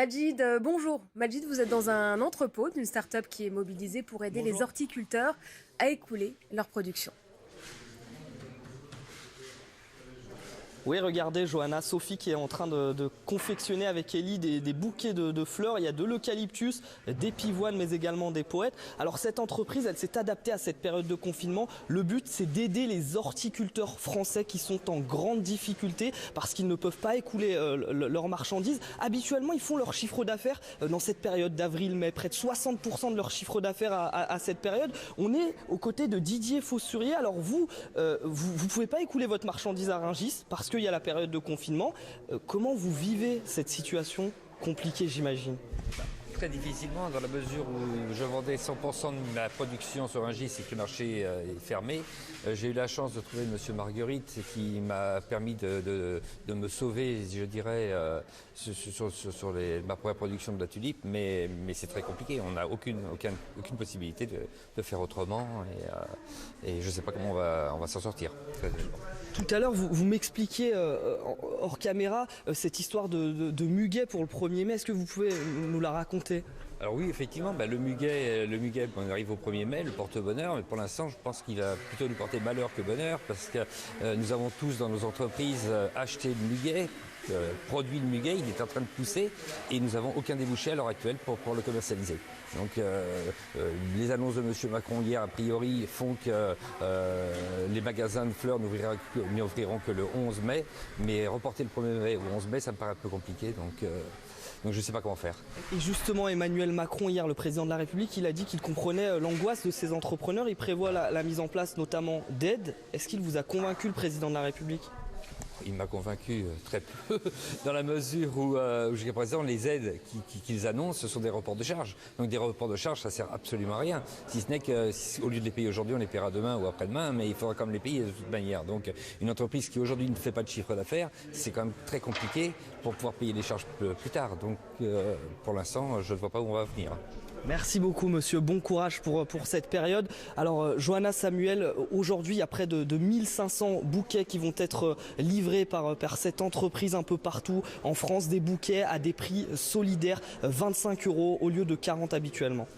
Majid, bonjour. Majid, vous êtes dans un entrepôt d'une start-up qui est mobilisée pour aider les horticulteurs à écouler leur production. Oui, regardez Johanna, Sophie qui est en train de confectionner avec Ellie des bouquets de fleurs. Il y a de l'eucalyptus, des pivoines, mais également des poètes. Alors cette entreprise, elle s'est adaptée à cette période de confinement. Le but, c'est d'aider les horticulteurs français qui sont en grande difficulté parce qu'ils ne peuvent pas écouler leurs marchandises. Habituellement, ils font leur chiffre d'affaires dans cette période d'avril-mai. Près de 60% de leur chiffre d'affaires à cette période. On est aux côtés de Didier Faussurier. Alors vous pouvez pas écouler votre marchandise à Rungis parce qu'il y a la période de confinement. Comment vous vivez cette situation compliquée, j'imagine? Très difficilement, dans la mesure où je vendais 100% de ma production sur Rungis et que le marché est fermé. J'ai eu la chance de trouver M. Marguerite qui m'a permis de me sauver, je dirais, sur ma première production de la tulipe, mais c'est très compliqué. On n'a aucune possibilité de faire autrement et je ne sais pas comment on va s'en sortir. Tout à l'heure, vous m'expliquiez hors caméra cette histoire de muguet pour le 1er mai. Est-ce que vous pouvez nous la raconter? Alors oui, effectivement, le muguet, on arrive au 1er mai, le porte-bonheur, mais pour l'instant, je pense qu'il va plutôt nous porter malheur que bonheur, parce que nous avons tous dans nos entreprises acheté le muguet, produit le muguet, il est en train de pousser, et nous n'avons aucun débouché à l'heure actuelle pour le commercialiser. Donc les annonces de M. Macron hier, a priori, font que les magasins de fleurs n'ouvriront que le 11 mai, mais reporter le 1er mai au 11 mai, ça me paraît un peu compliqué, donc je ne sais pas comment faire. Et justement, Emmanuel Macron, hier, le président de la République, il a dit qu'il comprenait l'angoisse de ces entrepreneurs. Il prévoit la mise en place notamment d'aides. Est-ce qu'il vous a convaincu, le président de la République? Il m'a convaincu très peu, dans la mesure où jusqu'à présent, les aides qu'ils annoncent, ce sont des reports de charges. Donc des reports de charges, ça sert absolument à rien. Si ce n'est qu'au lieu de les payer aujourd'hui, on les paiera demain ou après-demain, mais il faudra quand même les payer de toute manière. Donc une entreprise qui aujourd'hui ne fait pas de chiffre d'affaires, c'est quand même très compliqué pour pouvoir payer les charges plus tard. Donc pour l'instant, je ne vois pas où on va venir. Merci beaucoup monsieur, bon courage pour cette période. Alors Johanna, Samuel, aujourd'hui il y a près de 1500 bouquets qui vont être livrés par cette entreprise un peu partout en France, des bouquets à des prix solidaires, 25 € au lieu de 40 habituellement.